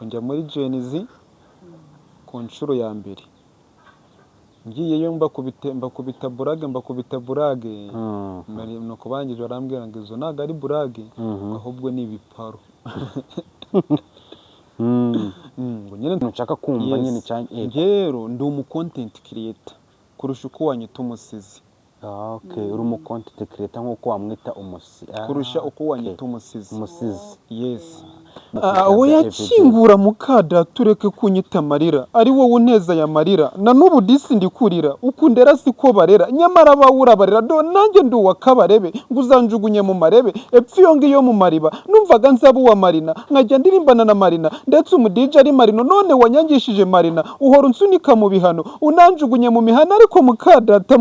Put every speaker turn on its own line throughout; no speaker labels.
nuko njya muri Genizi ku nshuro ya mbere ngiyeyo mbakubita burage nuko bangije barambwira ngo izo ntabwo ari burage ahubwo ni ibiparo
ngo nyine nshaka kumva nyine cyane
rero ndi umu content creator kurusha uko wanyita umusizi.
Okay, uri umu content creator nkuko wamwita umusizi
kurusha uko wanyita umusizi. Yes.
we
yakingura mukada tureke kunyita amarira ari wowe uneza ya marira na n'ubu disi ndikurira ukundera siko barera nyamara bawura barera do nanjye ndi uwa kabarebe nguzanjugunye mu marebe epfiyo ngiyo mu mariba numvaga nzabu wa marina nkajya ndirimbana na marina ndetse umudije ari marino none wanyangishije marina uhora unsunika mu bihano unanjugunye mu mihana ariko mukadata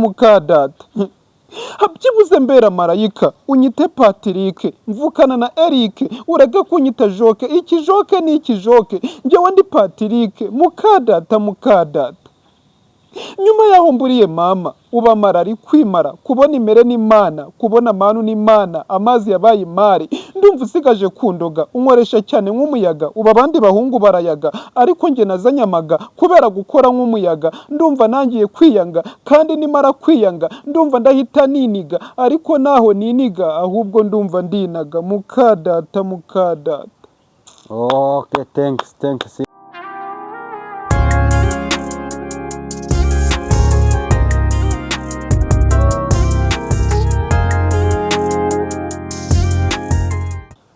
habyibuze mbera marayika unyite Patrick mvukana na Eric urage kunyita Joke iki Joke ni iki Joke njyewe ndi Patrick mukadata nyuma yaho mburiye mama uba marari kwimara kubona imere n'Imana kubona manu n'Imana amazi yabaye imari ndumva usigaje kundoga unkoresha cyane nk'umuyaga uba abandi bahungu barayaga ariko nge nazanyamaga kubera gukora nk'umuyaga ndumva nangiye kwiyanga kandi nimara kwiyanga ndumva ndahita niniga ariko naho niniga ahubwo ndumva ndinaga mukadata.
Okay, thanks.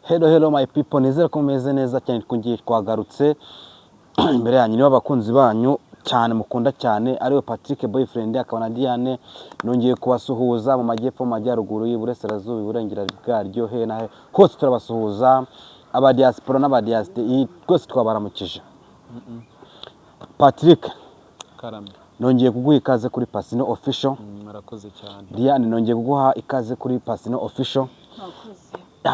Hello my people, nizere ko mumeze neza cyane kungiye twagarutse imbere yanyu niba abakunzi banyu cyane mukunda cyane ariwe Patrick boyfriend akaba na Diane nongeye kubasuhuza mu majyepfo mu majyaruguru y'Iburasirazuba Iburengera bwaryo he na he hose turabasuhuza aba diaspora n'aba diaste twese twabaramukije. Patrick
Karame
nongeye kuguha ikaze kuri Pasino Official.
Murakoze cyane.
Diane nongeye kuguha ikaze kuri Pasino Official.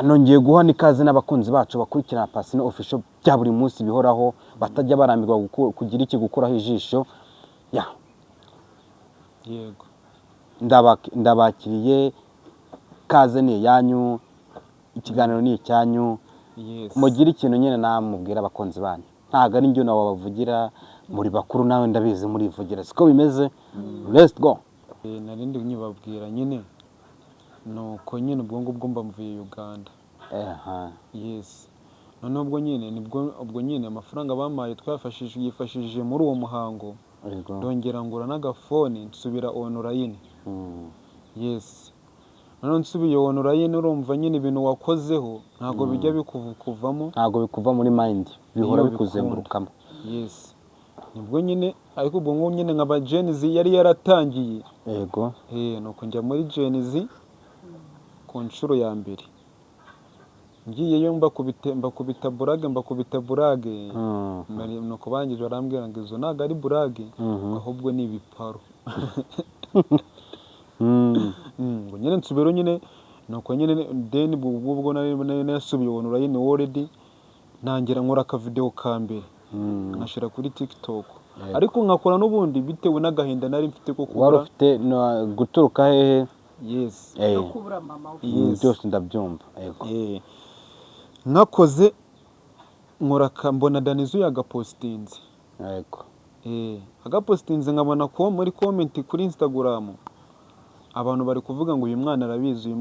Nongeye guha n'ikaze n'abakunzi bacu bakurikirana Pasino Official bya buri munsi bihoraho batajya barambirwa kugira iki gukuraho ijisho.
Yego.
Ndabakiriye kaze ni yanyu ikiganiro ni icyanyu.
Yes.
Mugira ikintu nyine namubwira abakunzi banyu. Ntago ari njye nawe bavugira muri bakuru nawe ndabizi muri vugira. Siko bimeze. Let's go.
Narindi nyibabwira nyine nuko nyine ubwo mba mvuye Uganda. Yes. None ubwo nyine amafaranga bamaye yifashishije muri uwo muhango. Ndongera ngura n'agafone nsubira online. Yes. None nsubiye online urumva nyine ibintu wakozeho ntago bijya bikuvamo.
Ntago bikuva muri mind. Bihora bikuzengurukamo.
Yes. Nibwo nyine ariko ubwo nyine nkaba Genizi yari yaratangiye.
Yego.
Nuko njya muri Genizi ku nshuro ya mbere ngiyeyo mbakubita burage nuko bangije barambwira ngo izo ntabwo ari burage ahubwo ni ibiparo ngo nyine nsubiro nyine nuko nyine deni ubwo nasubiye online already ntangira nkora aka video ka mbere nkashira kuri TikTok ariko nkakora n'ubundi bitewe n'agahinda nari mfite ko kubura.
Wari ufite guturuka hehe?
Yes.
No kubura mama.
Byose ndabyumva. Yego.
Nakoze nkora mbona Danizo yagapostinze.
Yego.
Agapostinze nkabona ko muri comment kuri Instagram abantu bari kuvuga ngo uyu mwana arabizi.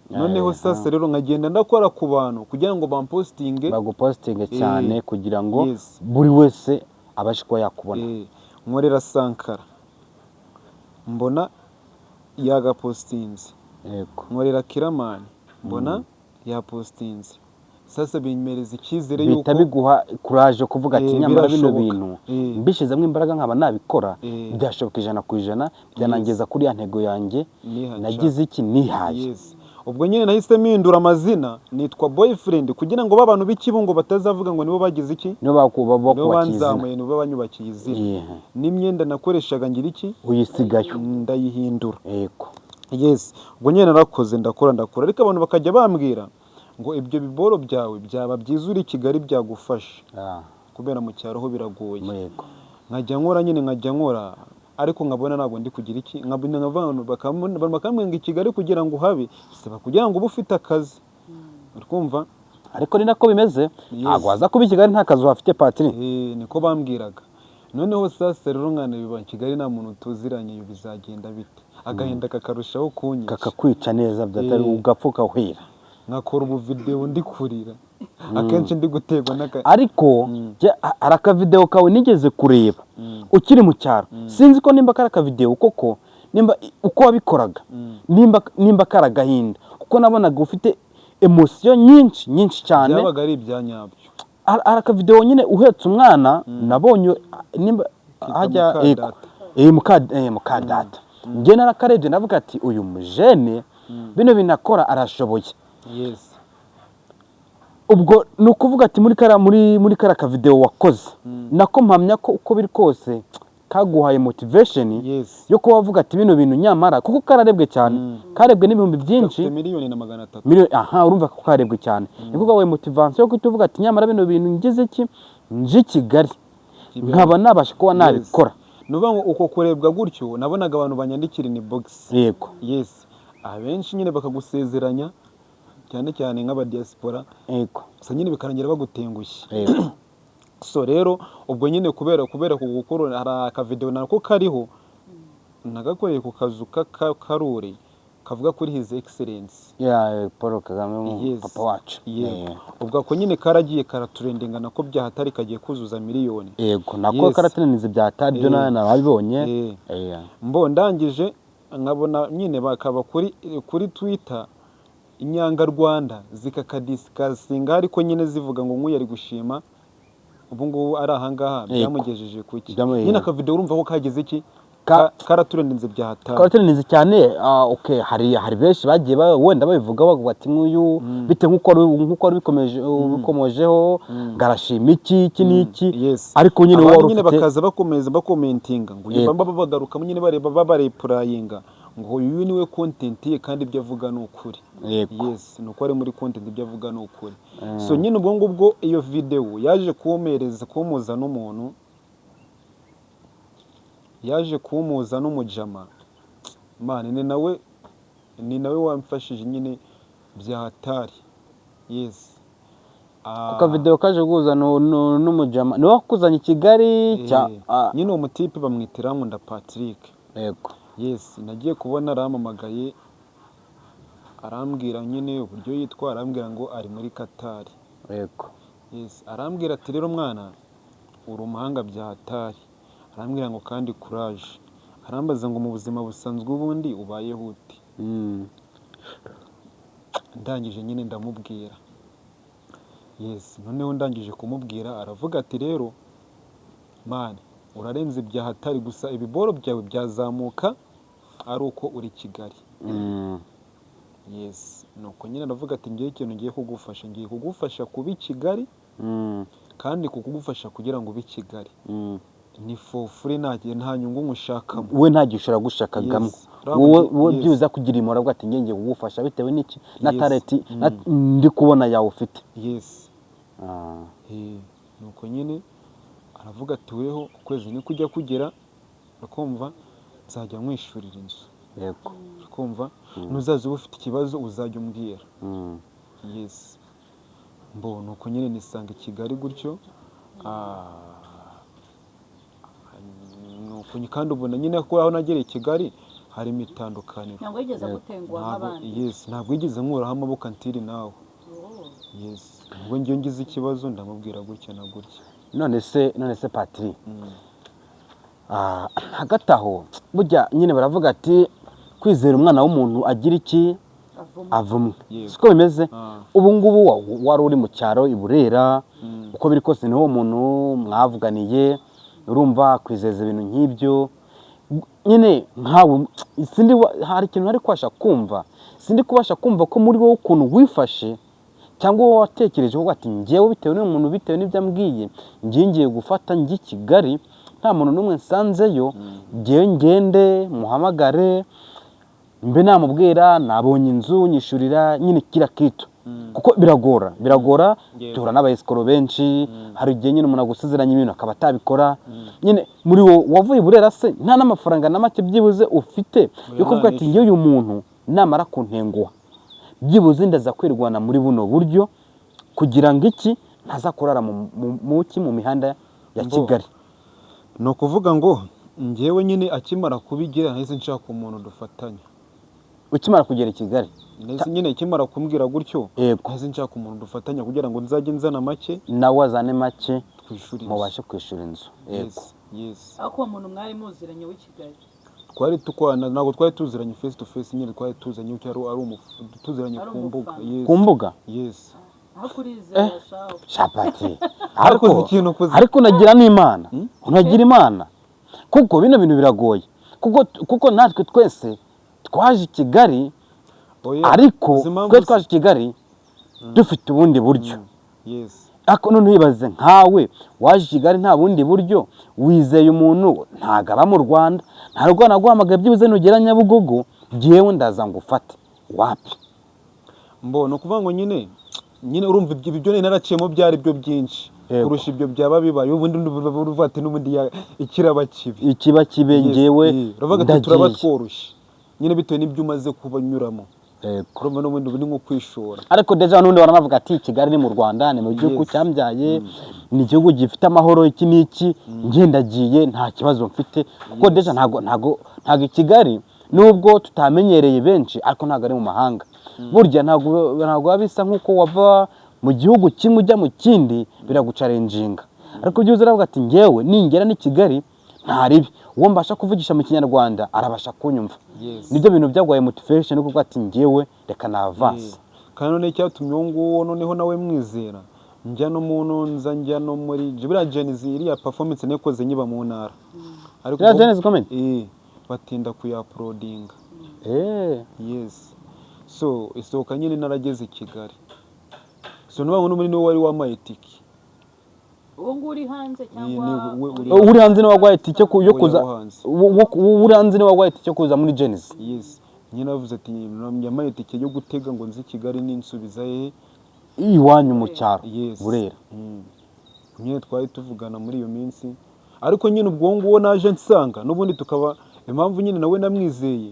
Noneho sasa rero nkagenda ndakora ku bantu kugira ngo bampostinge
bagupostinge cyane kugira ngo buri wese abashe kuba yakubona.
Nkorera Sankara mbona yagapostinze.
Yego.
Nkorera Kiramani mbona yapostinze. Sasa bimereza icyizere yuko
bita biguha courage kuvuga ati nyamara bino bintu mbishizemo imbaraga nkaba nabikora byashoboka 100% byanangeza kuri ya ntego yanjye nagize iki nihaye.
Ubwo nyine nahise mpindura amazina nitwa boyfriend kugira ngo babantu b'ikibungo batazavuga ngo nibo bagize iki
nibo banzamuye
nibo banyubakiye izina n'imyenda nakoreshaga ngira iki
uyisigayo
ndayihindura.
Yego.
Yes. Ubwo nyine narakoze ndakora ariko abantu bakajya bambwira ngo ibyo biboro byawe byaba byiza uri Kigali byagufasha kubera mu cyaro ho biragoye.
Yego.
Nkajya nkora ariko nkabona ntabwo ndi kugira iki nkabona abantu bakambwira Kigali kugira ngo habe saba kugira ngo ube ufite akazi. Urumva
ariko ni nako bimeze ntabwo waza kuba i Kigali nta kazi wafite Patiri.
niko bambwiraga. Noneho sasa rero mwana biba Kigali nta muntu tuziranye, iyo bizagenda bite, agahinda kakarushaho kunyica,
kakakwica neza byatari ugapfuka uhira,
nkakora ubu video ndi kurira akenshi ndi gutegwa
ariko hari akavideo kawe nigeze kureba ukiri mu cyaro, sinzi ko nimba kari akavideo koko nimba uko wabikoraga, nimba kari agahinda kuko nabonaga ufite emotion nyinshi cyane,
byabaga ari ibyanyabyo.
hari akavideo nyine uhetse umwana nabonye nimba hajya mukadata, njye narakarebye navuga ati uyu mujene bino binakora arashoboye.
Yes.
Ubwo nukuvuga ati muri kara kavideo wakoze nako mpamya ko uko biri kose kaguhaye motivation yo kuba wavuga ati bino bintu nyamara kuko kararebwe cyane, karebwe n'ibihumbi byinshi,
$1,300,000.
urumva ko karebwe cyane, niko gahaye motivation yo kutuvuga ati nyamara bino bintu ngize iki nje Kigali nkaba nabasha kuba nabikora.
Nuvuga ngo uko kurebwa gutyo nabonaga abantu banyandikira in box.
Yego.
Yes. Abenshi nyine bakagusezeranya cyane cyane nk'aba diaspora.
Yego.
Gusa nyine bikarangira bagutengushye.
Yego.
So rero ubwo nyine kubera kugukora hari akavideo nako kariho nagakoreye ku kazu Karure kavuga kuri his excellence
Paul Kagame papa wacu.
Ubwo ko nyine karagiye karatrendinga nako byahatari kagiye kuzuza miliyoni.
Yego nako karatrendinze byatari byo nababibonye.
Mbo ndangije nkabona nyine bakaba kuri Twitter Inyanga Rwanda zikakadisikasinga ariko nyine zivuga ngo nk'uyari gushima ubu ngubu ari ahangaha byamugejeje kuki. Nyine akavideo urumva ko kageze iki karaturendinze byahata.
Karaturendinze cyane. Okay, hari benshi bagiye wenda babivuga bavuga ati nk'uyu bite nk'uko bikomejeho garashima iki n'iki, ariko nyine
wowe nyine bakaza bakomeza bakomentinga ngo yamba bagaruka nyine bareba babarepurayinga ngo uyu niwe content ye kandi ibyo avuga ni ukuri. Yes, nuko ari muri content ibyo avuga ni ukuri. So nyine ubwo ngubwo iyo video yaje kumuza n'umuntu, yaje kumuza n'umujama man, ni nawe wamfashije nyine byahatari. Yes.
Uka video kaje guza n'umujama ni wakuzanye Kigali
nyine umutipe bamwitira ngo nda Patrick.
Yego.
Yes, nagiye kubona aramamagaye arambwira nyine uburyo yitwa, arambwira ngo ari muri Qatar.
Yego.
Yes, arambwira ati rero mwana uri umuhanga byahatari, arambwira ngo kandi courage, arambaza ngo mu buzima busanzwe ubundi ubaye hute. Ndangije nyine ndamubwira. Yes, noneho ndangije kumubwira aravuga ati rero man urarenze byahatari, gusa ibiboro byawe byazamuka ari uko uri Kigali. Yes, nuko nyine ndavuga ati ngiye ikintu ngiye kugufasha kuba Kigali kandi kukugufasha kugira ngo ube Kigali ni for free, nta nyungu ngushakamo.
We nta gishora gushakagamo. Wowe byuza kugira imora avuga ati ngiye kugufasha bitewe n'iki na talent ndi kubona yawe ufite.
Yes. Nuko nyine aravuga ati weho ukwezi ni kujya kugera ukumva nzajya mwishurira inzu.
Yego.
Ukumva nuzaza ufite ikibazo uzajya umbwira. Yes. Mbo nuko nyine nisanga Kigali gutyo. Nuko kandi ubona nyine ko aho nagereye Kigali hari imitandukaniro.
Ntabwo yigeze gutenguha nk'abandi.
Yes, ntabwo yigeze nkuraho amaboko antiri nawe. Yes. Ubwo ngiye ngize ikibazo ndamubwira gutya na gutya.
None se Patrick, hagati aho burya nyine baravuga ati kwizera umwana w'umuntu agira iki avumwe. Siko bimeze. Ubu ngubu wari uri mu cyaro i Burera, uko biri kose niho umuntu mwavuganiye, urumva kwizeza ibintu nk'ibyo nyine nkawe sindi hari ikintu ari kwasha kumva, sindi kubasha kumva ko muri wowe ukuntu wifashe cyangwa wowe watekereje ko ati ngiyewe bitewe n'umuntu bitewe n'ibyo ambwiye ngiye gufata ngi Kigali nta muntu n'umwe nsanzeyo, ngende muhamagare mbe namubwira nabonye inzu nyishurira nyine kira kitu. Kuko biragora tuhura n'abayesikoro benshi, hari igihe nyine umuntu agusezeranya ibintu akaba atabikora. Nyine muri wo wavuye Burera se nta n'amafaranga na make byibuze ufite yo kuvuga ati ngiye uyu muntu namara kuntenguha byibuze ndaza kwirwana muri buno buryo kugira ngo iki ntaza kurara mu mihanda ya Kigali.
ni ukuvuga ngo njyewe nyine akimara kubigira nahise nshaka umuntu dufatanya.
Ukimara kugera i Kigali
nyine akimara kumbwira gutyo
Yego.
nahise nshaka umuntu dufatanya kugira ngo nzajye nzana make
nawe azane make
twishuri
mubashe kwishura inzu. Yego.
Yes.
ariko uwo muntu mwari muziranye w'i Kigali
twari tukwana ntabwo twari tuziranye face to face, nyine twari tuzanye tuziranye
Ari
ku mbuga.
umufana.
Yes.
Ku mbuga
Yes.
aho kurizera shaho
Chapati.
Arakoze ikintu ukoze.
Ariko unagira n'Imana. Unagira Imana. Kuko bino bintu biragoye. Kuko natwe twese twaje i Kigali ariko twe twaje i Kigali dufite ubundi buryo.
Yes.
Ariko none wibaze nkawe waje i Kigali nta bundi buryo, wizeye umuntu ntago aba mu Rwanda, nta Rwanda guhamagaye byibuze nugera Nyabugogo jewe ndaza ngufate wapi.
Mbona ukuvuga ngo nyine urumva ibyo naraciyemo byari byo byinshi kurusha ibyo byaba bibaye ubundi uruva ati n'ubundi ikiraba kibi
ikiba kibe ngewe
uravuga ati turaba tworoshye nyine bitewe n'ibyo umaze kubanyuramo. Kurumva n'ubundi uri nko kwishora.
Ariko deja n'undi waranavuga ati Kigali ni mu Rwanda, ni mu gihugu cyambyaye, ni igihugu gifite amahoro, iki n'iki, ngendagiye nta kibazo mfite. Kuko deja ntago Kigali nubwo tutamenyereye benshi ariko ntago ari mu mahanga. Burya ntago bisa nkuko wava mu gihugu kimwe ujya mu kindi biragucarenjinga. Ariko byo uzaravuga ati ngewe ningera ni Kigali nta ribi, uwo mbasha kuvugisha mu Kinyarwanda arabasha kunyumva. Nibyo bintu byagwaye motivation kuko ati ngewe reka na avance.
Kandi none cyatumye uwo nguwo noneho nawe mwizera njya no muntu nza njya no muri Jibira Genesis iriya performance nekoze nyiba mu ntara.
Ariko Genesis comment
batinda kuya-uploadinga. Yes. So isohoka nyine narageze i Kigali. So n'ubantu n'umuri niwe wari wamaye tiki.
uwo nguri hanze cyangwa
uri hanze n'uwagwaye tike yo kuza uri hanze n'uwagwaye tike yo kuza muri Genesis.
Yes. Nyine bavuze ati nyamaye tike yo gutega ngo nzi Kigali n'insubiza
iwanyu mu cyaro Burera.
Nyine twari tuvugana muri iyo minsi ariko nyine ubwo nguwo naje nsanga n'ubundi tukaba impamvu nyine nawe namwizeye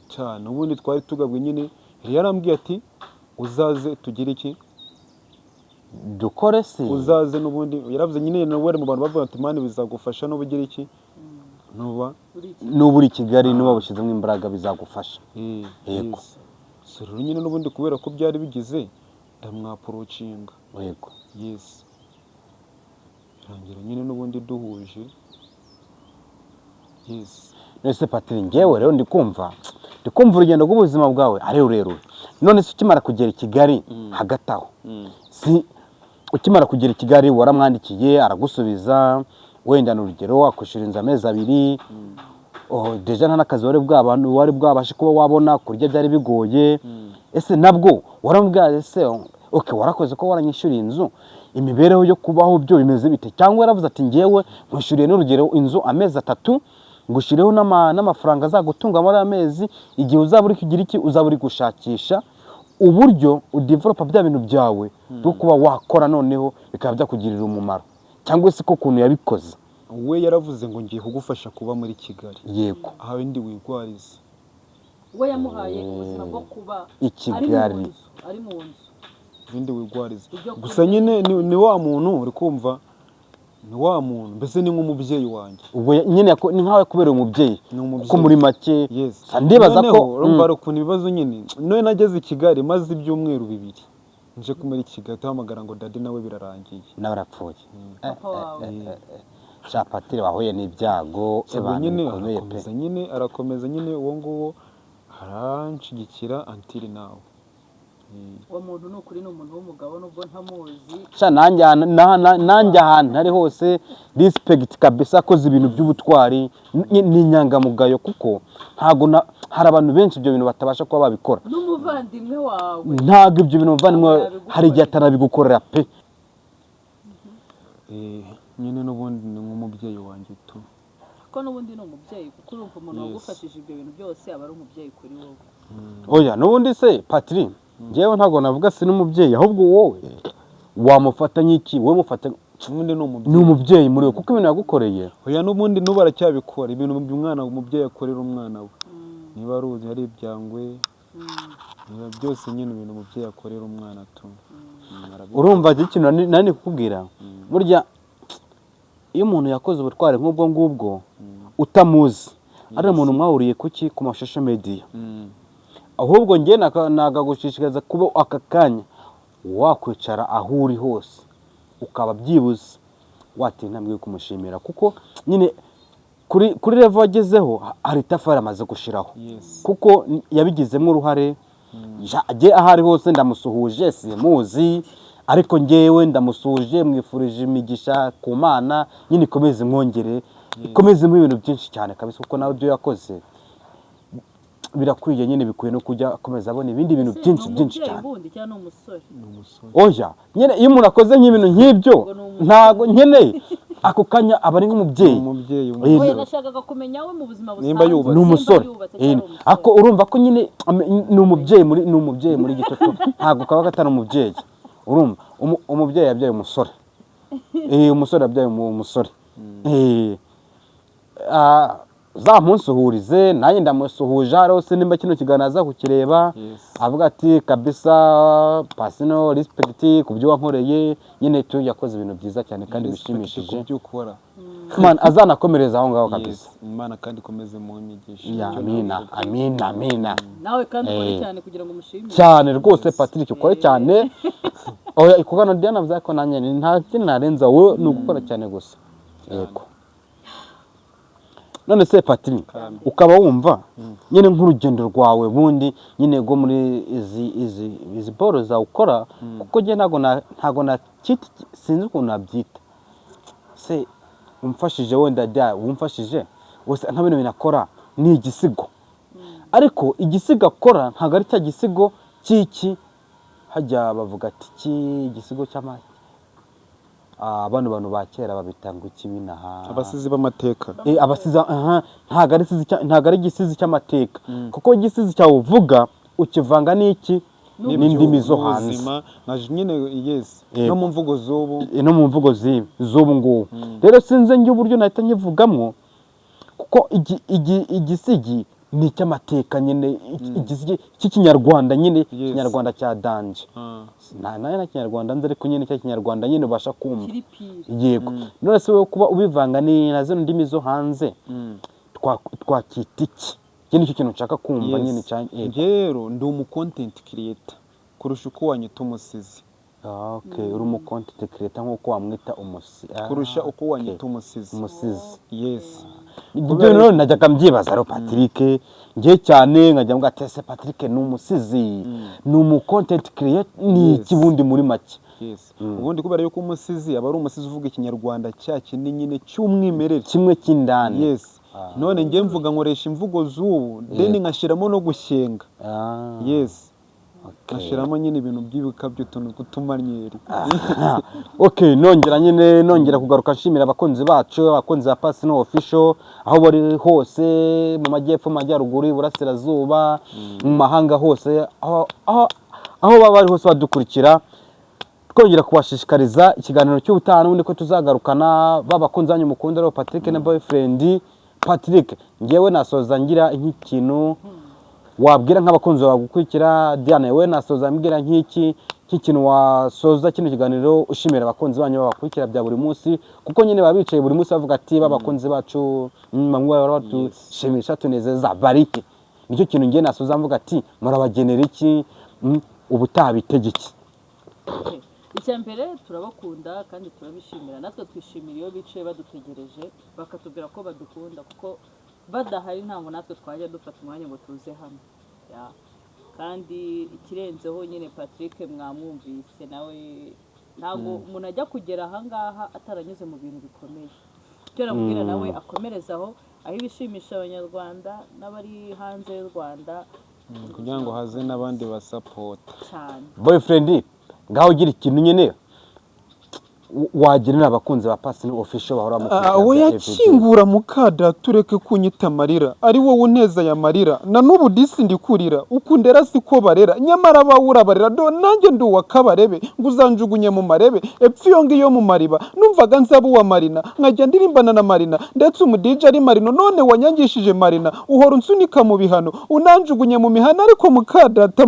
cyane ubundi twari tugabwe nyine yarambwiye ati uzaze tugire iki
dukore se
uzaze n'ubundi yaravuze nyine nawe mu bantu bavuga ati mani bizagufasha no bugira iki
n'uburi Kigali n'uba bushyizemo imbaraga bizagufasha.
Yego. So rero nyine n'ubundi kubera ko byari bigize ndamwaprocinga.
Yego.
Yes. Rangira nyine n'ubundi duhuje. Yes.
Nese Patiri ngewe rero ndikumva urugendo rw'ubuzima bwawe ari rurerure. None se ukimara kugera i Kigali hagati aho si ukimara kugera i Kigali waramwandikiye aragusubiza wenda n'urugero akwishura inzu amezi 2 deja nta nakazi wari bwabashe kuba wabona kurya byari bigoye. Ese nabwo waramubwiye ese okay warakoze ko waranyishyuriye inzu imibereho yo kubaho byo bimeze bite, cyangwa yaravuze ati ngewe nkwishuriye n'urugero inzu amezi 3 ngushireho n'amafaranga azagutunga muri amezi igihe uzaba uri kugira iki uzaba uri gushakisha uburyo udevelopa bya bintu byawe bwo kuba wakora noneho bikaba byakugirira umumaro, cyangwa se ko kuntu yabikoze.
We yaravuze ngo ngiye kugufasha kuba muri Kigali.
Yego.
Aho ndi wigwariza.
we yamuhaye ubuzima bwo kuba
i Kigali
ari mu nzu
ibindi wigwariza. Gusa nyine ni wa muntu uri kumva ni wa muntu mbese ni nk'umubyeyi wanjye.
Ubwo nyine ni nkawe kubera umubyeyi ko muri make.
Yes.
Ndibaza ko
urumva ukuntu ibibazo nyine none nageze i Kigali maze ibyumweru 2 nje kumera i Kigali tuhamagara ngo dadi nawe birarangiye
nawe arapfuye. Patiri wahuye n'ibyago
bikomeye pe. Nyine arakomeza nyine uwo nguwo aranshigikira until now.
uwo muntu n'ukuri ni umuntu w'umugabo nubwo ntamuzi.
Nanjye ahantu ari hose respect kabisa akoze ibintu by'ubutwari n'inyangamugayo kuko ntago hari abantu benshi ibyo bintu batabasha kuba babikora.
N'umuvandimwe wawe
ntago ibyo bintu umuvandimwe hari igihe atarabigukorera pe.
Nyine n'ubundi ni nk'umubyeyi wanjye tu.
ko n'ubundi ni umubyeyi kuko urumva umuntu wagufashije ibyo bintu byose aba ari umubyeyi kuri wowe.
Oya n'ubundi se Patiri ngewe ntago navuga si n'umubyeyi ahubwo wowe wamufata nk'iki wowe mufata
n'ubundi
ni umubyeyi muri we kuko ibintu yagukoreye.
Oya n'ubundi n'ubaracyabikora ibintu by'umwana umubyeyi akorera umwana we niba ari ibyangwe niba byose nyine ibintu umubyeyi akorera umwana tu.
urumva ikintu nani kukubwira burya iyo umuntu yakoze ubutwari nk'ubwo ngubwo utamuzi ari umuntu mwahuriye kuki ku mashusho media ahubwo njye nagagushishikariza kuba aka kanya wakwicara aho uri hose ukaba byibuze watera intambwe yo kumushimira kuko nyine kuri level wagezeho hari itafari amaze gushiraho kuko yabigizemo uruhare ajye ahari hose ndamusuhuje simuzi ariko ngewe ndamusuhuje mwifurije imigisha ku Mana nyine ikomeze mwongere ikomeze mu ibintu byinshi cyane kabisa kuko nawe byo yakoze birakwiye nyine bikwiye no kujya akomeza abona ibindi bintu byinshi cyane oya nyine iyo umuntu akoze nk'ibintu nk'ibyo ntago nkeneye ako kanya aba ari nk'umubyeyi
oya nashakaga kumenya we mu buzima
busanzwe
ni umusore ako urumva ko nyine ni umubyeyi muri gitoto ntago kaba gatari umubyeyi urumva umubyeyi yabyaye umusore umusore yabyaye umusore zamunsuhurize nanjye ndamusuhuje hose nimba kino kiganiro aza kukireba avuga ati kabisa personal respect ku byo wankoreye nyine tu yakoze ibintu byiza cyane kandi bishimishije Imana azanakomereza aho ngaho kabisa
Imana kandi ikomeze mu nyigisho
amina
nawe kandi ukore cyane kugira ngo mushimire
cyane rwose Patrick ukore cyane oya ikugana Diana avuze ko nanjye nta kintu narenza wowe ni ugukora cyane gusa yego none se Patrick ukaba wumva nyine nk'urugendo rwawe bundi nyine go muri izi boro za ukora kuko je ntago na sinzi ukuntu nabyita se umfashije wenda wumfashije wese nta bintu binakora ni igisigo ariko igisigo akora ntago ari cya gisigo cyiki hajya bavuga ati igisigo cy'amata abantu ba kera babitanga ikibinaha
abasizi b'amateka
abasizi ntago ari igisizi cy'amateka kuko igisizi cyawe uvuga ukivanga n'iki n'indimi zo hanze
nyine no mu mvugo
z'ubu ngubu rero sinze njye uburyo nahita nyivugamo kuko igisigi ni icy'amateka nyine cy'ikinyarwanda nyine ikinyarwanda cya danje nayo na kinyarwanda nzi ariko nyine cya kinyarwanda nyine ubasha kumva yego none se wowe kuba ubivanga na zino ndimi zo hanze twakita iki iki nicyo kintu nshaka kumva nyine cyane
rero ndi umu content creator kurusha uko wanyita umusizi
uri umu content creator nk'uko wamwita umusizi
kurusha uko wanyita umusizi
ibyo rero najyaga mbyibaza rero Patrick ngiye cyane nkajya mbwa ati Patrick ni umusizi ni umu content creator ni ikibundi muri make
ubundi kubera yuko umusizi aba ari umusizi uvuga ikinyarwanda cya kindi nyine cy'umwimerere
kimwe cy'indani
none ngiye mvuga nkoresha imvugo z'ubu then nkashiramo no gushyenga nkashiramo nyine ibintu by'ibikabyo utuntu tw'utumanyeri
nongera kugaruka nshimira abakunzi bacu abakunzi ba Personal Official aho bari hose mu majyepfo majyaruguru iburasirazuba mu mahanga hose aho baba bari hose badukurikira twongera kubashishikariza ikiganiro cy'ubutaha n'ubundi ko tuzagarukana babakunzi banyu mukunda rero Patrick na boyfriend Patrick ngewe nasoza ngira nk'ikintu wabwira nk'abakunzi bagukurikira Diana we nasoza mbwira nk'ikintu wasoza kino kiganiro ushimira abakunzi banyu babakurikira bya buri munsi kuko nyine babicaye buri munsi bavuga ati babakunzi bacu bamwe baradushimisha tunezeza barike nicyo kintu ngiye nasoza mvuga ati murabagenera iki ubutaha bitegeki
icya mbere turabakunda kandi turabishimira natwe twishimira iyo bicaye badutegereje bakatubwira ko badukunda kuko badahari ntabwo natwe twajya dufata umwanya ngo tuze hano kandi ikirenzeho nyine Patrick mwamwumvise nawe ntabwo umuntu ajya kugera ahangaha ataranyuze mu bintu bikomeye icyo namubwira nawe akomerezaho aho ibishimisha abanyarwanda n'abari hanze y'u Rwanda
kugira ngo haze n'abandi basapota
cyane
boyfriend ngaho ugira ikintu nyine wagira n'abakunzi ba Personal Official bahora mu
we yakingura mukada tureke kunyita amarira ari wowe uneza ya marira na n'ubu disi ndikurira ukundera siko barera nyamara bawura barera do nanjye ndi uwakabarebe nguzanjugunye mu marebe epfo iyo ngiyo mu mariba numvaga nzaba uwa Marina nkajya ndirimbana na Marina ndetse umudije ari Marino none wanyangishije Marina uhora unsunika mu bihano unanjugunye mu mihana ariko mukadata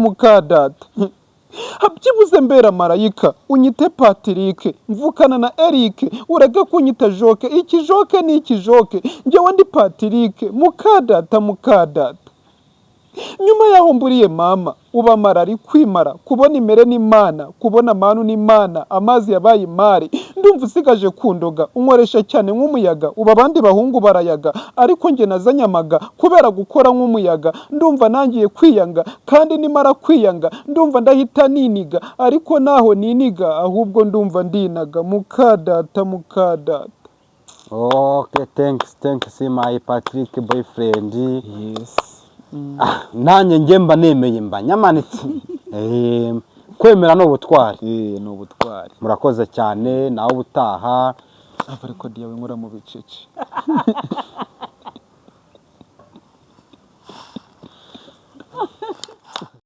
habyibuze mbera marayika unyite Patrick mvukana na Eric ureke kunyita Joke iki Joke ni iki Joke njyewe ndi Patrick mukadata nyuma yaho mburiye mama ubamara ari kwimara kubona imere n'Imana kubona manu n'Imana amazi yabaye imari ndumva usigaje kundoga unkoresha cyane nk'umuyaga uba abandi bahungu barayaga ariko nge nazanyamaga kubera gukora nk'umuyaga ndumva nangiye kwiyanga kandi nimara kwiyanga ndumva ndahita niniga ariko naho niniga ahubwo ndumva ndinaga mukadata
Okay, thanks my Patrick boyfriend.
yes
Nanjye ngemba nemeye mba nyamanitse kwemera no butwari
ni ubutwari
murakoze cyane nawe ubutaha
ariko diyawe nkora mu bicece